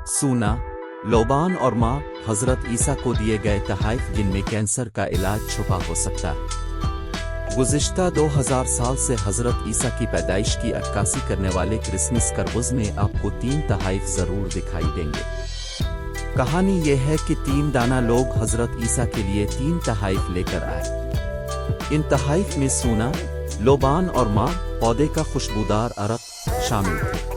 सूना, लोबान और माँ हजरत ईसा को दिए गए तहाइफ जिनमें कैंसर का इलाज छुपा हो सकता है। गुज़िश्ता 2000 साल से हजरत ईसा की पैदाइश की अक्कासी करने वाले क्रिसमस करवज़ में आपको 3 तहाइफ ज़रूर दिखाई देंगे। कहानी यह है कि 3 दाना लोग हजरत ईसा के लिए 3 तहाइफ लेकर आए। इन तहाइफ में सूना, लोबान और माँ पौधे का खुशबूदार अरक शामिल थे।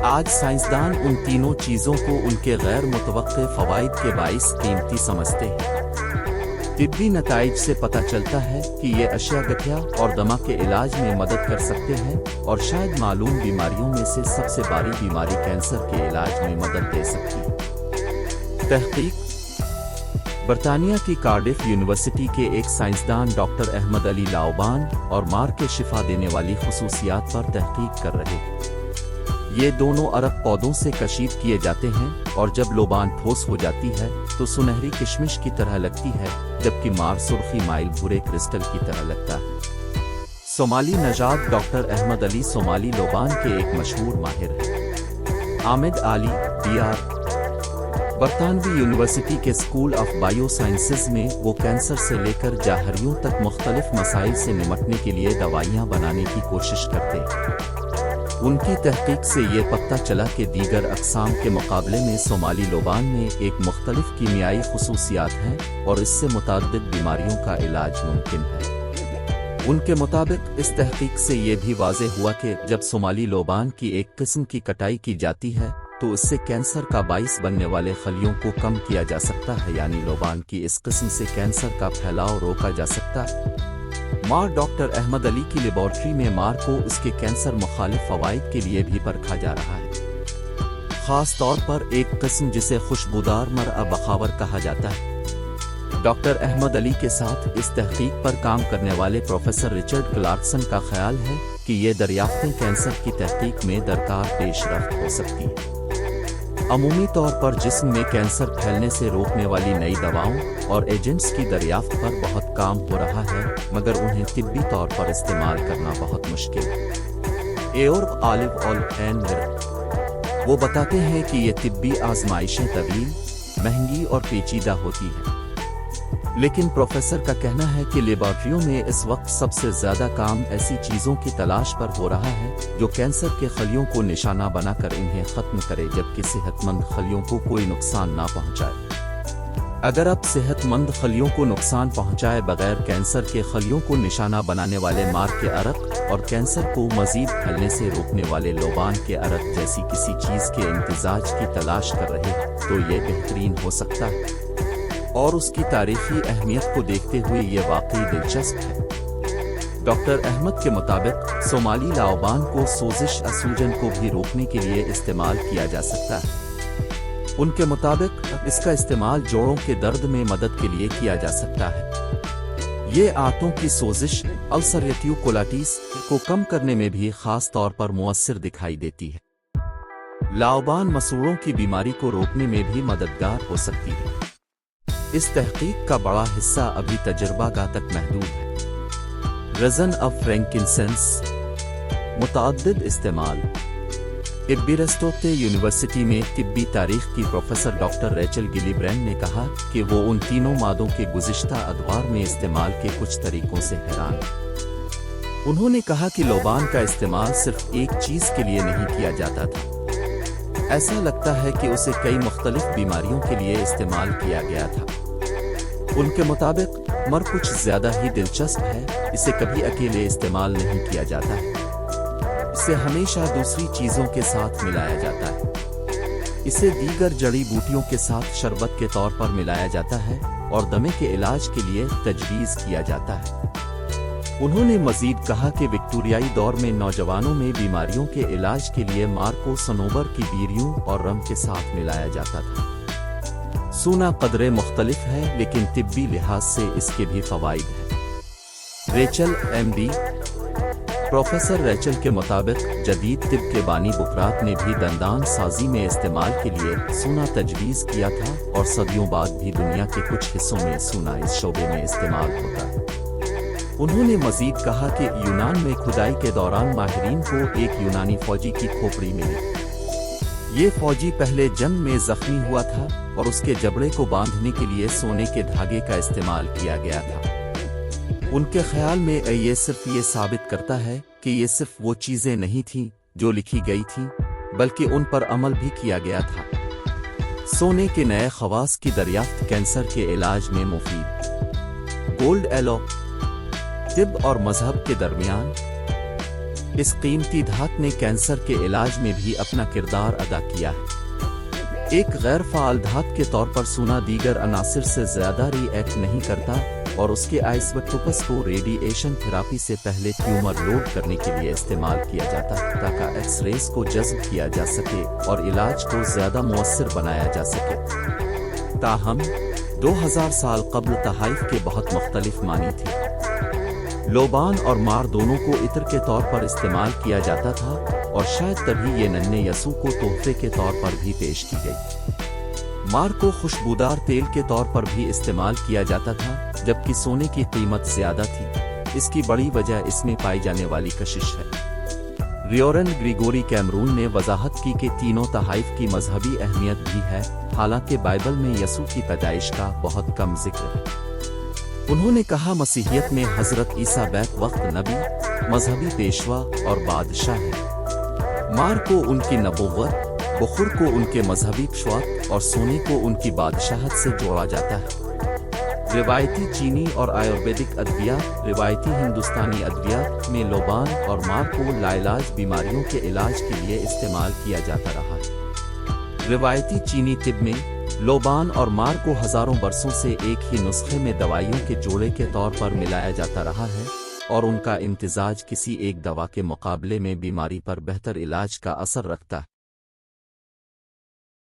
आज साइंसदान उन तीनों चीज़ों को उनके गैर मुतवक्के फ़वाइद के बाइस कीमती समझते हैं। तिब्बी नताइज से पता चलता है कि ये अशिया गठिया और दमा के इलाज में मदद कर सकते हैं और शायद मालूम बीमारियों में से सबसे बड़ी बीमारी कैंसर के इलाज में मदद दे सकती है। तहकीक बरतानिया की कार्डिफ यूनिवर्सिटी के एक साइंसदान डॉक्टर अहमद अली लाओबान और मार के शिफा देने वाली खुसूसियात पर तहकीक कर रहे हैं। ये दोनों अरक पौधों से कशीफ किए जाते हैं और जब लोबान ठोस हो जाती है तो सुनहरी किशमिश की तरह लगती है, जबकि मार सुर्खी माइल भूरे क्रिस्टल की तरह लगता है। सोमाली नजाद डॉक्टर अहमद अली सोमाली लोबान के एक मशहूर माहिर हैं। आमिद आली DR बरतानवी यूनिवर्सिटी के स्कूल ऑफ बायो साइंसेज में वो कैंसर से लेकर जाहरियों तक मुख्तलिफ मसाइल से निमटने के लिए दवाइयाँ बनाने की कोशिश करते हैं। उनकी तहकीक से ये पता चला कि दीगर अक़साम के मुकाबले में सोमाली लोबान में एक मुख्तलिफ कीमियाई खुसूसियात हैं और इससे मुतअद्दिद बीमारियों का इलाज मुमकिन है। उनके मुताबिक इस तहकीक से ये भी वाज़ेह हुआ कि जब सोमाली लोबान की एक किस्म की कटाई की जाती है तो इससे कैंसर का बाइस बनने वाले खलियों को कम किया जा सकता है, यानी लोबान की इस किस्म से कैंसर का फैलाव रोका जा सकता है। मार डॉक्टर अहमद अली की लेबॉर्ट्री में मार को उसके कैंसर मुखालिफ फ़वाइद के लिए भी परखा जा रहा है। ख़ास तौर पर एक किस्म जिसे खुशबूदार मरअ बखावर कहा जाता है। डॉक्टर अहमद अली के साथ इस तहकीक पर काम करने वाले प्रोफेसर रिचर्ड क्लार्कसन का ख्याल है कि ये दरियाफ्तें कैंसर की तहकीक में दरकार पेशरफ्त हो सकती है। अमूमी तौर पर जिस्म में कैंसर फैलने से रोकने वाली नई दवाओं और एजेंट्स की दरियाफ्त पर बहुत काम हो रहा है, मगर उन्हें तिब्बी तौर पर इस्तेमाल करना बहुत मुश्किल है। एओर्ब आलिव ऑल एंड मिर वो बताते हैं कि ये तिब्बी आजमाइशें तवील, महंगी और पेचीदा होती हैं, लेकिन प्रोफेसर का कहना है कि लेबॉर्ट्रियों में इस वक्त सबसे ज़्यादा काम ऐसी चीज़ों की तलाश पर हो रहा है जो कैंसर के खलियों को निशाना बनाकर इन्हें ख़त्म करे, जबकि सेहतमंद खलियों को कोई नुकसान ना पहुंचाए। अगर आप सेहतमंद खलियों को नुकसान पहुंचाए बगैर कैंसर के खलियों को निशाना बनाने वाले मार के अरक और कैंसर को मज़ीद फैलने से रोकने वाले लोबान के अरक जैसी किसी चीज़ के इम्तिजाज की तलाश कर रहे हैं तो ये बेहतरीन हो सकता है और उसकी तारीखी अहमियत को देखते हुए ये वाकई दिलचस्प है। डॉक्टर अहमद के मुताबिक सोमाली लाओबान को सोजिश सूजन को भी रोकने के लिए इस्तेमाल किया जा सकता है। उनके मुताबिक इसका इस्तेमाल जोड़ों के दर्द में मदद के लिए किया जा सकता है। ये आंतों की सोजिश अल्सरेटिव कोलाइटिस को कम करने में भी खास तौर पर मुअस्सिर दिखाई देती है। लाओबान मसूड़ों की बीमारी को रोकने में भी मददगार हो सकती है। इस तहकीक का बड़ा हिस्सा अभी तजर्बागाह तक महदूद है। रज़न ऑफ फ्रैंकिनसेंस मुतअद्दिद इस्तेमाल। इब्बिरस्टोते यूनिवर्सिटी में तिब्बी तारीख की प्रोफेसर डॉक्टर रेचल गिलीब्रैंड ने कहा कि वो उन तीनों मादों के गुज़िश्ता अदवार में इस्तेमाल के कुछ तरीकों से हैरान हैं। उन्होंने कहा कि लोबान का इस्तेमाल सिर्फ एक चीज़ के लिए नहीं किया जाता था। ऐसा लगता है कि उसे कई मुख्तलिफ बीमारियों के लिए इस्तेमाल किया गया था। उनके मुताबिक मर कुछ ज़्यादा ही दिलचस्प है, इसे कभी अकेले इस्तेमाल नहीं किया जाता है। इसे हमेशा दूसरी चीज़ों के साथ मिलाया जाता है। इसे दीगर जड़ी बूटियों के साथ शरबत के तौर पर मिलाया जाता है और दमे के इलाज के लिए तजवीज़ किया जाता है। उन्होंने मज़ीद कहा कि विक्टोरियाई दौर में नौजवानों में बीमारियों के इलाज के लिए मार को सनोबर की बीरियों और रम के साथ मिलाया जाता था। सूना कदरे मुख्तलिफ है, लेकिन तिब्बी लिहाज से इसके भी फ़वाइद हैं। रेचल MD प्रोफेसर रेचल के मुताबिक जदीद तिब के बानी बुकरात ने भी दंदान साजी में इस्तेमाल के लिए सूना तजवीज़ किया था और सदियों बाद भी दुनिया के कुछ हिस्सों में सूना इस शोबे में इस्तेमाल होता है। उन्होंने मज़ीद कहा कि यूनान में खुदाई के दौरान माहिरीन को एक यूनानी फौजी की खोपड़ी मिली। یہ فوجی پہلے جنگ میں زخمی ہوا تھا اور اس کے جبڑے کو باندھنے کے لیے سونے کے دھاگے کا استعمال کیا گیا تھا۔ ان کے خیال میں یہ صرف یہ ثابت کرتا ہے کہ یہ صرف وہ چیزیں نہیں تھیں جو لکھی گئی تھیں، بلکہ ان پر عمل بھی کیا گیا تھا۔ سونے کے نئے خواص کی دریافت کینسر کے علاج میں مفید۔ گولڈ ایلو طب اور مذہب کے درمیان اس قیمتی دھات نے کینسر کے علاج میں بھی اپنا کردار ادا کیا ہے۔ ایک غیر فعال دھات کے طور پر سونا دیگر عناصر سے زیادہ ری ایکٹ نہیں کرتا اور اس کے آئسوٹوپس کو ریڈی ایشن تھراپی سے پہلے ٹیومر لوڈ کرنے کے لیے استعمال کیا جاتا ہے تاکہ ایکس ریز کو جذب کیا جا سکے اور علاج کو زیادہ مؤثر بنایا جا سکے۔ تاہم 2000 سال قبل تحائف کے بہت مختلف معنی تھے۔ لوبان اور مار دونوں کو عطر کے طور پر استعمال کیا جاتا تھا اور شاید تبھی یہ ننھے یسوع کو تحفے کے طور پر بھی پیش کی گئی۔ مار کو خوشبودار تیل کے طور پر بھی استعمال کیا جاتا تھا جبکہ سونے کی قیمت زیادہ تھی۔ اس کی بڑی وجہ اس میں پائی جانے والی کشش ہے۔ ریورن گریگوری کیمرون نے وضاحت کی کہ تینوں تحائف کی مذہبی اہمیت بھی ہے، حالانکہ بائبل میں یسوع کی پیدائش کا بہت کم ذکر ہے۔ انہوں نے کہا مسیحیت میں حضرت عیسیٰ بیک وقت نبی، مذہبی پیشوا اور بادشاہ ہے۔ مار کو ان کی نبوت، بخور کو ان کے مذہبی پشوات اور سونے کو ان کی بادشاہت سے جوڑا جاتا ہے۔ روایتی چینی اور آیورویدک ادویات۔ روایتی ہندوستانی ادویات میں لوبان اور مار کو لاعلاج بیماریوں کے علاج کے لیے استعمال کیا جاتا رہا ہے۔ روایتی چینی طب میں لوبان اور مار کو ہزاروں برسوں سے ایک ہی نسخے میں دوائیوں کے جوڑے کے طور پر ملایا جاتا رہا ہے اور ان کا امتزاج کسی ایک دوا کے مقابلے میں بیماری پر بہتر علاج کا اثر رکھتا ہے۔